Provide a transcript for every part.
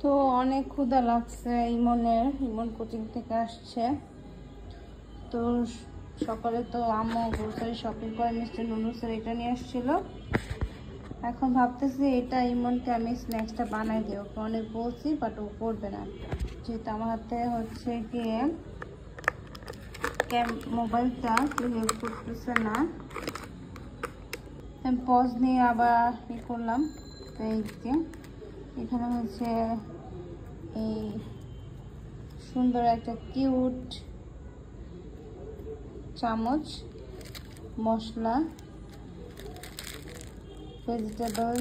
তো অনেক ক্ষুধা লাগছে। ইমন কোচিং থেকে আসছে। তো সকালে তো আম্মু গ্রোসারি শপিং করে মিস্টার নুডলসের এটা নিয়ে আসছিল। এখন ভাবতেছি এটা ইমনকে আমি স্ন্যাক্সটা বানাই দিই। ওকে অনেক বলছি বাট ও করবে না, যেহেতু আমার হাতে হচ্ছে গিয়ে মোবাইলটা হেল্প করতেছে না। আমি পজ নিয়ে আবার করলাম। এই যে এখানে হচ্ছে এই সুন্দর একটা কিউট চামচ, মশলা, ভেজিটেবল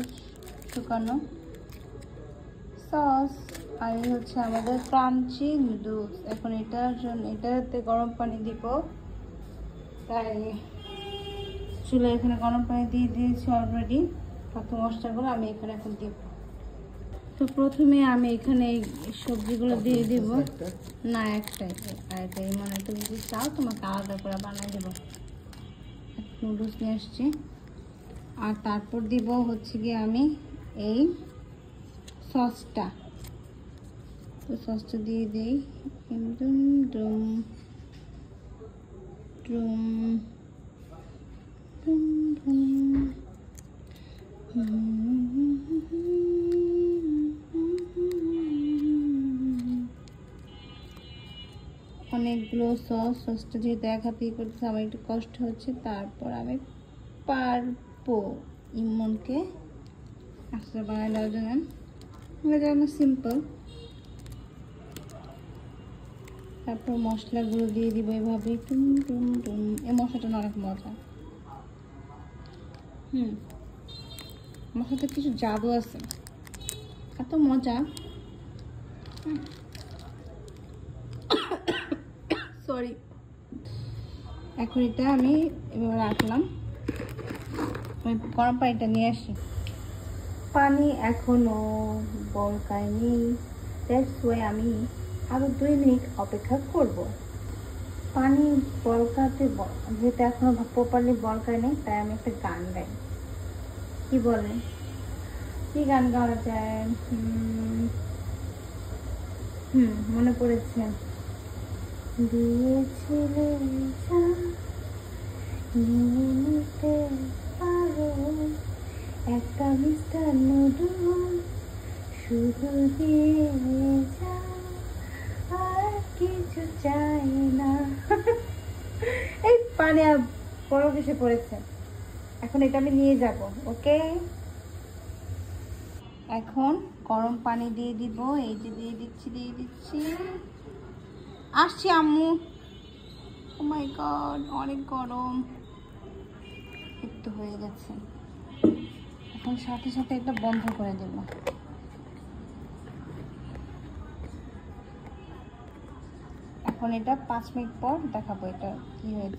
শুকানো, সস, আর এই হচ্ছে আমাদের ক্রাঞ্চি নুডলস। এখন এটাতে গরম পানি দিব। তাই চুলে এখানে গরম পানি দিয়ে দিয়েছি অলরেডি। বাকি মশলাগুলো আমি এখানে এখন দিব। তো প্রথমে আমি এখানে এই সবজিগুলো দিয়ে দিব। না, একটাই। মানে তুমি যদি চাও তোমাকে আলাদা করে বানিয়ে দেবো। নুডলস নিয়ে আসছি। আর তারপর দিব হচ্ছে গিয়ে আমি এই সসটা। তো সসটা দিয়ে দিই। অনেকগুলো সসটা যেহেতু এক হাতেই করতেছে আমার একটু কষ্ট হচ্ছে। তারপর আমি পারবো ইমনকে আসলে বানায় দেওয়ার জন্য। এটা আমার সিম্পল। তারপর মশলাগুলো দিয়ে দিব এভাবে। এই মশলাটা অনেক মজা। মশলাতে কিছু জাদু আছে, এত মজা। সরি। এখন এটা আমি এভাবে রাখলাম। আমি গরম পানিটা নিয়ে আসি। পানি এখনো বলকায়নি, দ্যাটস ওয়াই আমি আরো 2 মিনিট অপেক্ষা করব। পানি বলকাতে যেহেতু এখনো প্রপারলি বলকায় নেই, তাই আমি একটা গান গাই। কি বলেন, কি গান গাওয়া যায়? মনে পড়েছে। দিয়েছিলে নিতে পারো একটা মিস্টার নুডলস, শুধু দিয়ে যা, আর কিছু চাই না। এই পানি আর বড় কিছু পড়েছে। এখন এটা আমি নিয়ে যাব। ওকে, এখন গরম পানি দিয়ে দিব। এই যে দিয়ে দিচ্ছি। আসছি আম্মু। ও মাই গড, অনেক গরম। একটু হয়ে গেছে। এখন সাথে সাথে এটা বন্ধ করে দেব। এখন এটা 5 মিনিট পর দেখাবো এটা কি হয়েছে।